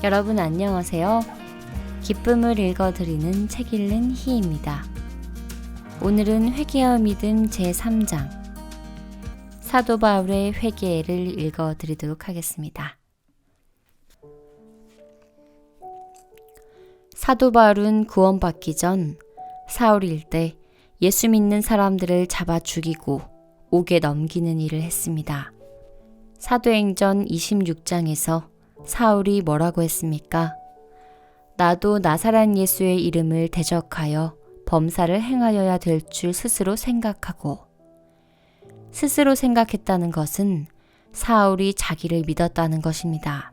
여러분 안녕하세요. 기쁨을 읽어드리는 책 읽는 희입니다. 오늘은 회개하여 믿음 제3장 사도 바울의 회개를 읽어드리도록 하겠습니다. 사도 바울은 구원받기 전 사울일 때 예수 믿는 사람들을 잡아 죽이고 옥에 넘기는 일을 했습니다. 사도행전 26장에서 사울이 뭐라고 했습니까? 나도 나사렛 예수의 이름을 대적하여 범사를 행하여야 될 줄 스스로 생각하고, 스스로 생각했다는 것은 사울이 자기를 믿었다는 것입니다.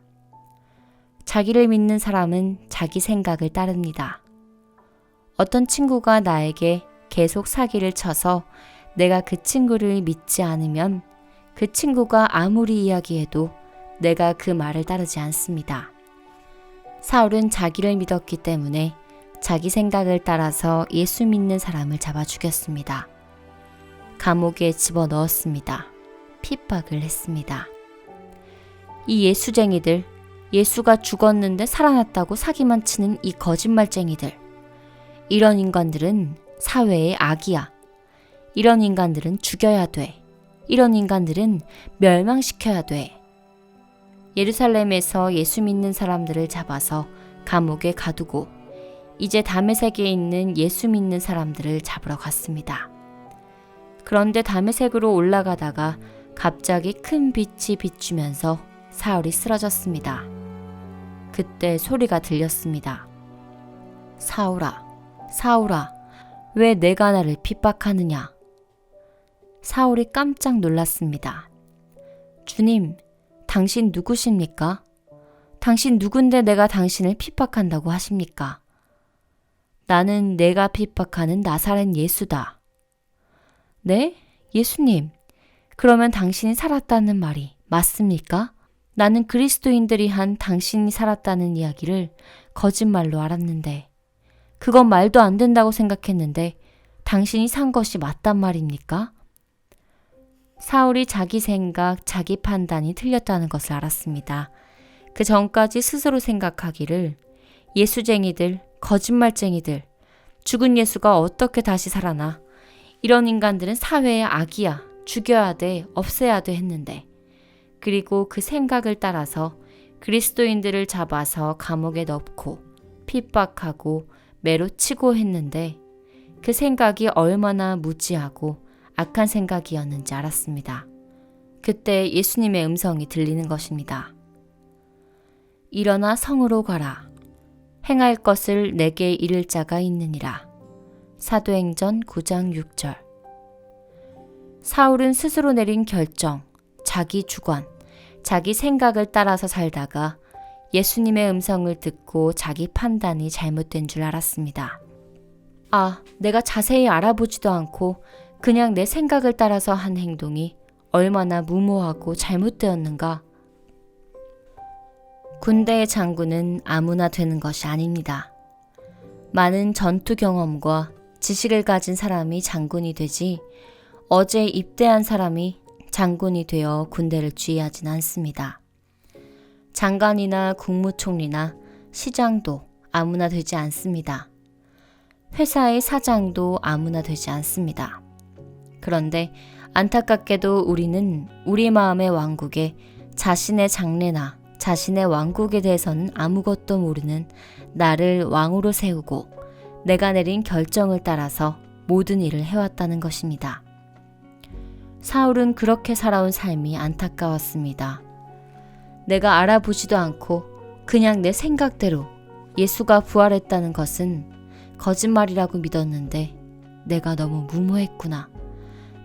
자기를 믿는 사람은 자기 생각을 따릅니다. 어떤 친구가 나에게 계속 사기를 쳐서 내가 그 친구를 믿지 않으면 그 친구가 아무리 이야기해도 내가 그 말을 따르지 않습니다. 사울은 자기를 믿었기 때문에 자기 생각을 따라서 예수 믿는 사람을 잡아 죽였습니다. 감옥에 집어넣었습니다. 핍박을 했습니다. 이 예수쟁이들, 예수가 죽었는데 살아났다고 사기만 치는 이 거짓말쟁이들, 이런 인간들은 사회의 악이야. 이런 인간들은 죽여야 돼. 이런 인간들은 멸망시켜야 돼. 예루살렘에서 예수 믿는 사람들을 잡아서 감옥에 가두고 이제 다메섹에 있는 예수 믿는 사람들을 잡으러 갔습니다. 그런데 다메섹으로 올라가다가 갑자기 큰 빛이 비추면서 사울이 쓰러졌습니다. 그때 소리가 들렸습니다. 사울아, 사울아, 왜 내가 나를 핍박하느냐? 사울이 깜짝 놀랐습니다. 주님, 당신 누구십니까? 당신 누군데 내가 당신을 핍박한다고 하십니까? 나는 내가 핍박하는 나사렛 예수다. 네? 예수님, 그러면 당신이 살았다는 말이 맞습니까? 나는 그리스도인들이 한 당신이 살았다는 이야기를 거짓말로 알았는데, 그건 말도 안 된다고 생각했는데 당신이 산 것이 맞단 말입니까? 사울이 자기 생각, 자기 판단이 틀렸다는 것을 알았습니다. 그 전까지 스스로 생각하기를 예수쟁이들, 거짓말쟁이들, 죽은 예수가 어떻게 다시 살아나? 이런 인간들은 사회의 악이야. 죽여야 돼, 없애야 돼 했는데, 그리고 그 생각을 따라서 그리스도인들을 잡아서 감옥에 넣고 핍박하고 매로 치고 했는데 그 생각이 얼마나 무지하고 악한 생각이었는지 알았습니다. 그때 예수님의 음성이 들리는 것입니다. 일어나 성으로 가라. 행할 것을 내게 이를 자가 있느니라. 사도행전 9장 6절. 사울은 스스로 내린 결정, 자기 주관, 자기 생각을 따라서 살다가 예수님의 음성을 듣고 자기 판단이 잘못된 줄 알았습니다. 아, 내가 자세히 알아보지도 않고 그냥 내 생각을 따라서 한 행동이 얼마나 무모하고 잘못되었는가. 군대의 장군은 아무나 되는 것이 아닙니다. 많은 전투 경험과 지식을 가진 사람이 장군이 되지 어제 입대한 사람이 장군이 되어 군대를 지휘하진 않습니다. 장관이나 국무총리나 시장도 아무나 되지 않습니다. 회사의 사장도 아무나 되지 않습니다. 그런데 안타깝게도 우리는 우리 마음의 왕국에 자신의 장래나 자신의 왕국에 대해서는 아무것도 모르는 나를 왕으로 세우고 내가 내린 결정을 따라서 모든 일을 해왔다는 것입니다. 사울은 그렇게 살아온 삶이 안타까웠습니다. 내가 알아보지도 않고 그냥 내 생각대로 예수가 부활했다는 것은 거짓말이라고 믿었는데 내가 너무 무모했구나.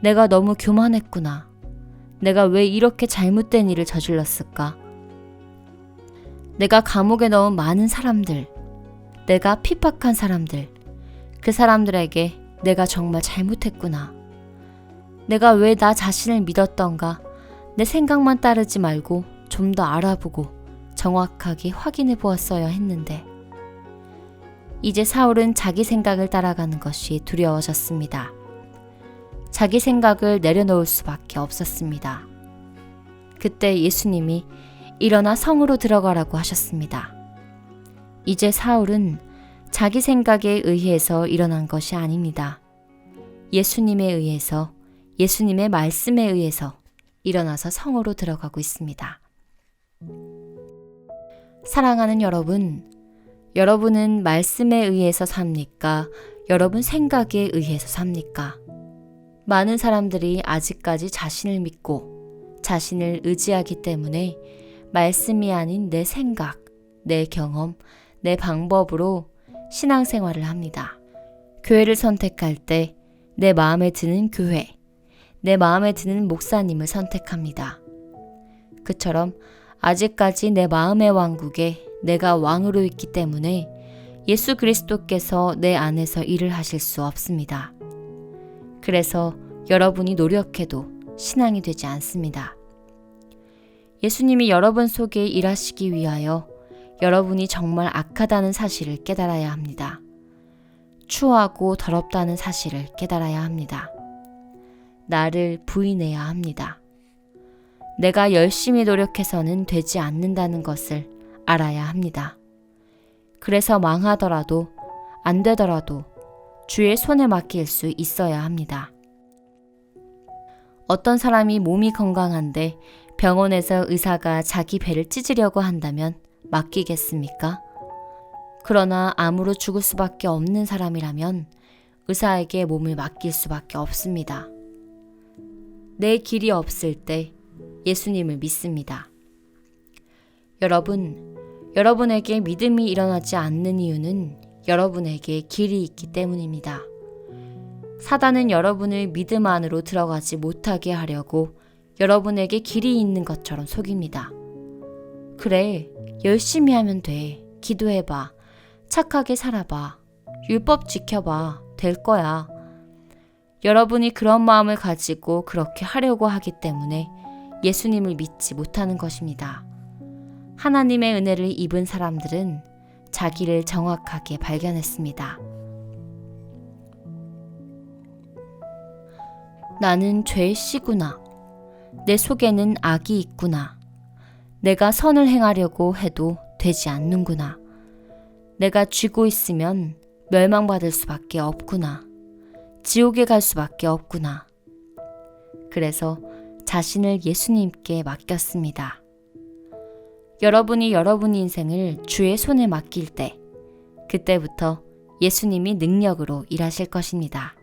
내가 너무 교만했구나. 내가 왜 이렇게 잘못된 일을 저질렀을까? 내가 감옥에 넣은 많은 사람들, 내가 핍박한 사람들, 그 사람들에게 내가 정말 잘못했구나. 내가 왜 나 자신을 믿었던가? 내 생각만 따르지 말고 좀 더 알아보고 정확하게 확인해 보았어야 했는데, 이제 사울은 자기 생각을 따라가는 것이 두려워졌습니다. 자기 생각을 내려놓을 수밖에 없었습니다. 그때 예수님이 일어나 성으로 들어가라고 하셨습니다. 이제 사울은 자기 생각에 의해서 일어난 것이 아닙니다. 예수님에 의해서, 예수님의 말씀에 의해서 일어나서 성으로 들어가고 있습니다. 사랑하는 여러분, 여러분은 말씀에 의해서 삽니까? 여러분 생각에 의해서 삽니까? 많은 사람들이 아직까지 자신을 믿고 자신을 의지하기 때문에 말씀이 아닌 내 생각, 내 경험, 내 방법으로 신앙생활을 합니다. 교회를 선택할 때 내 마음에 드는 교회, 내 마음에 드는 목사님을 선택합니다. 그처럼 아직까지 내 마음의 왕국에 내가 왕으로 있기 때문에 예수 그리스도께서 내 안에서 일을 하실 수 없습니다. 그래서 여러분이 노력해도 신앙이 되지 않습니다. 예수님이 여러분 속에 일하시기 위하여 여러분이 정말 악하다는 사실을 깨달아야 합니다. 추하고 더럽다는 사실을 깨달아야 합니다. 나를 부인해야 합니다. 내가 열심히 노력해서는 되지 않는다는 것을 알아야 합니다. 그래서 망하더라도 안 되더라도 주의 손에 맡길 수 있어야 합니다. 어떤 사람이 몸이 건강한데 병원에서 의사가 자기 배를 찢으려고 한다면 맡기겠습니까? 그러나 암으로 죽을 수밖에 없는 사람이라면 의사에게 몸을 맡길 수밖에 없습니다. 내 길이 없을 때 예수님을 믿습니다. 여러분에게 믿음이 일어나지 않는 이유는 여러분에게 길이 있기 때문입니다. 사단은 여러분을 믿음 안으로 들어가지 못하게 하려고 여러분에게 길이 있는 것처럼 속입니다. 그래, 열심히 하면 돼. 기도해봐. 착하게 살아봐. 율법 지켜봐. 될 거야. 여러분이 그런 마음을 가지고 그렇게 하려고 하기 때문에 예수님을 믿지 못하는 것입니다. 하나님의 은혜를 입은 사람들은 자기를 정확하게 발견했습니다. 나는 죄의 씨구나. 내 속에는 악이 있구나. 내가 선을 행하려고 해도 되지 않는구나. 내가 쥐고 있으면 멸망받을 수밖에 없구나. 지옥에 갈 수밖에 없구나. 그래서 자신을 예수님께 맡겼습니다. 여러분이 여러분 인생을 주의 손에 맡길 때, 그때부터 예수님이 능력으로 일하실 것입니다.